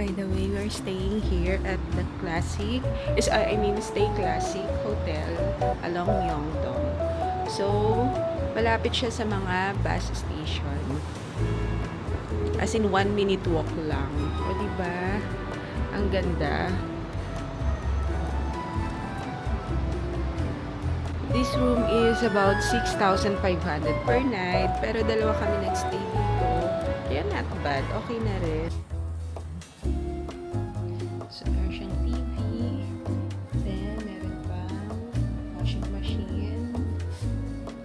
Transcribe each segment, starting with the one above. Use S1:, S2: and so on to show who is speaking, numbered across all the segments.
S1: By the way, we're staying here at the Stay Classic Hotel along Myeongdong. So, malapit siya sa mga bus station. As in 1-minute walk lang. O diba? Ang ganda. This room is about 6,500 per night. Pero dalawa kami nag-stay dito. Kaya not bad. Okay na rin. So, meron siyang TV. Then, meron pang washing machine.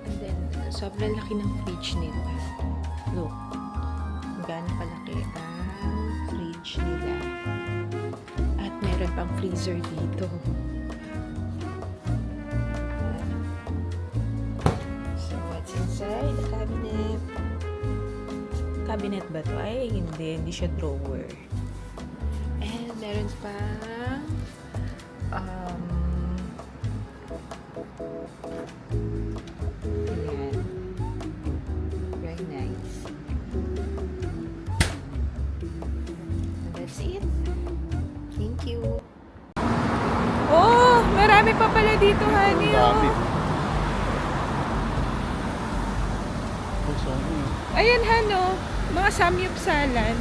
S1: And then, sobrang laki ng fridge nila. Look. Gano'ng kalaki ang fridge nila. At meron pang freezer dito. So, what's inside the cabinet? Cabinet ba to? Ay, hindi siya drawer. And meron pang ayan. Very nice. And that's it. Thank you. Oh, marami pa pala dito, honey. Ayan, Hano. Mga samyupsalan.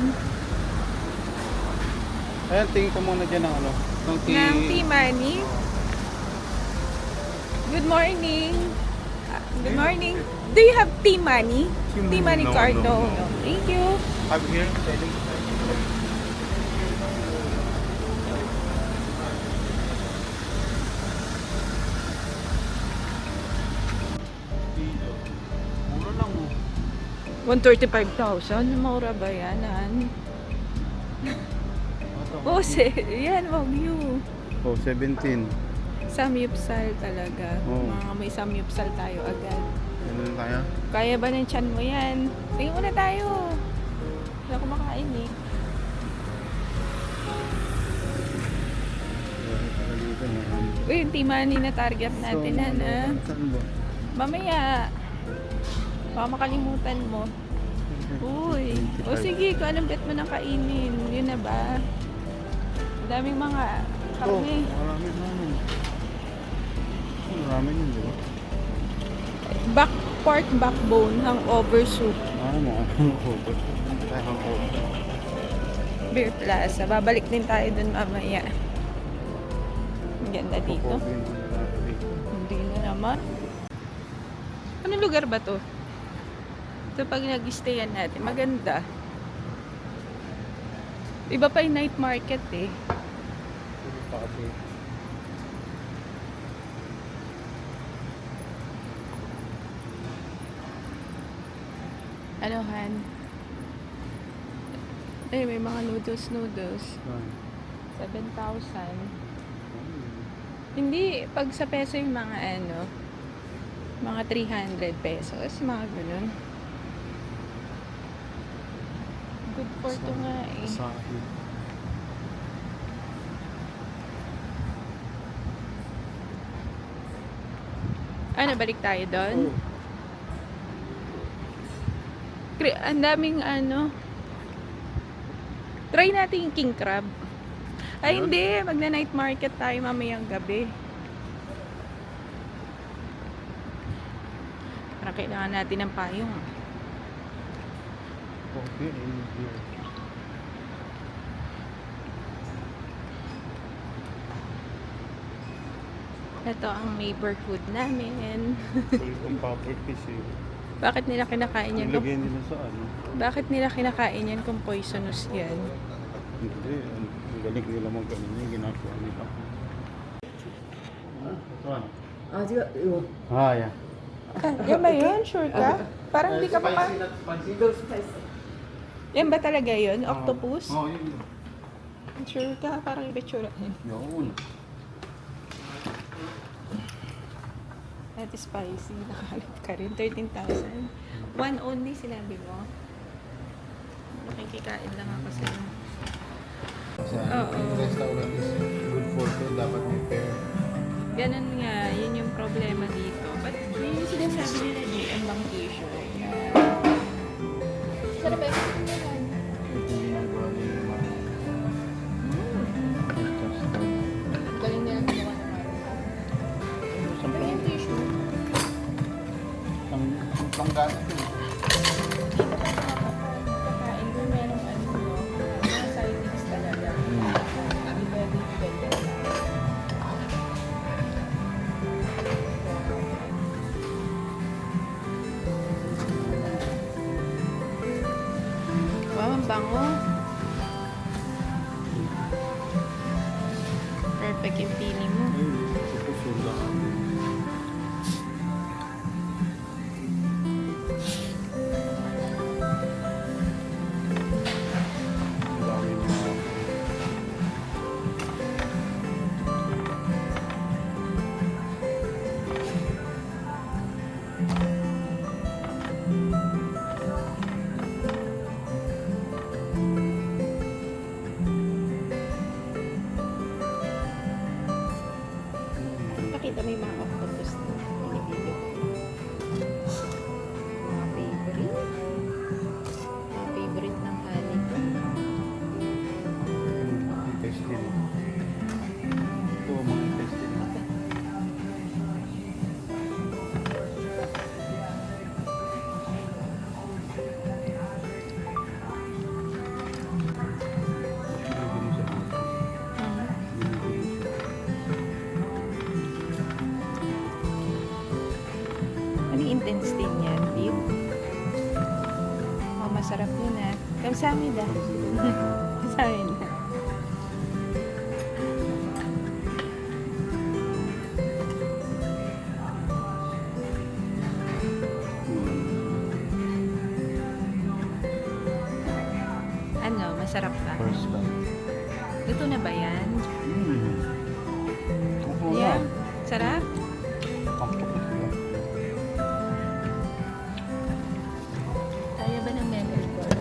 S2: Ayan, tingin ko muna dyan ng
S1: Ng tea money. Good morning. Good morning. Do you have tea money? Tea money
S2: No,
S1: card?
S2: no.
S1: Thank you.
S2: I'm here. Mura lang mo.
S1: 135,000. Maura ba yan, Han? Oh, yan, Wagyu.
S2: Oh, 17.
S1: Samyupsal talaga.
S2: Oh.
S1: Mga may samyupsal tayo agad.
S2: Ano na tayo?
S1: Kaya ba ng tiyan mo yan? Tingin muna tayo. Wala kumakain eh. Uy, yung tea money na target natin, Hana.
S2: Saan ba?
S1: Mamaya. Baka makalimutan mo. Uy. O sige, kung anong bet mo nang kainin. Yun na ba? Ang daming mga
S2: Oh,
S1: karne.
S2: marami. Marami yun, di ba?
S1: Pork backbone, hangover soup.
S2: Mga over. Tayo over.
S1: Beer Plaza. Babalik din tayo dun mamaya. Ang ganda dito. Hindi na naman. Anong lugar ba to? Ito pag nag-stayan natin. Maganda. Iba pa yung night market eh. Ano, Han? Eh, may mga noodles. 7,000. Hindi, pag sa peso yung mga mga 300 pesos, mga ganun. Good for to nga eh. Ano, balik tayo doon? Ang daming try natin yung king crab. Ay, hindi. Magna-night market tayo mamayang gabi. Parang kailangan natin ng payong.
S2: Okay,
S1: Ito ang neighborhood namin.
S2: Yung properties eh.
S1: Bakit nila kinakain yan?
S2: Ilagay nila sa
S1: Bakit nila kinakain yan kung poisonous yan?
S2: Hindi, ang galing nila mag-ano yung ginagawa nila. Ito ano? Yeah.
S1: Yan ba yun? Sure ka? Parang hindi ka pa Yan ba talaga yun? Octopus?
S2: Oo, yun.
S1: Sure ka? Parang iba tsura.
S2: Yun.
S1: That is spicy. Nakahalap ka rin. 13,000. One only, sinabi mo. Nakikikain lang ako sa
S2: Restaurant is good for two, dapat may pair.
S1: Ganun nga, yun yung problema dito. But yun yung sinasabi nila GM bang t-shirt. Sarap ba yung
S2: Ito yung ginagawa nila.
S1: bango. Perfect yung pili mo.
S2: Ay, tapos wala. Ang dami mga
S1: Pakita mo yung mga octopus na pinipili ko. Mga favorite. Mga favorite ng honey ko.
S2: intestine. Ito, mga intestine. Binibili siya. Binibili siya.
S1: Ano yung intense din yan, beef? Oh, masarap yun ah. Kamsamida. Kamsamida. Ano, masarap ba?
S2: First time.
S1: Luto na ba yan?
S2: Oo na.
S1: Yeah. Sarap?
S2: Ang tapos na.
S1: Kaya ba ng memory card?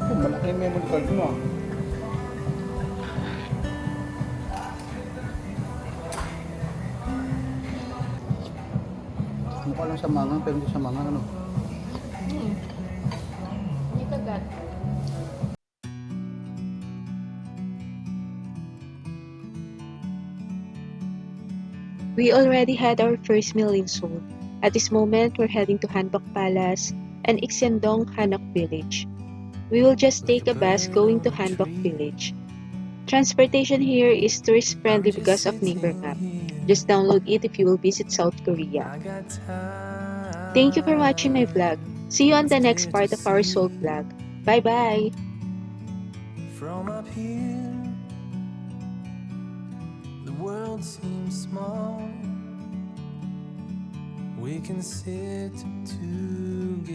S2: Oh, malaki yung memory card mo. Mukha lang sa manga, pero hindi sa manga, ano?
S1: May kagat.
S3: We already had our first meal in Seoul. At this moment, we're heading to Hanbok Palace and Ikseondong Hanok Village. We will just take a bus going to Hanbok Village. Transportation here is tourist friendly because of Naver Map. Just download it if you will visit South Korea. Thank you for watching my vlog. See you on the next part of our Seoul vlog. Bye bye!
S4: From up here, the world seems small. We can sit together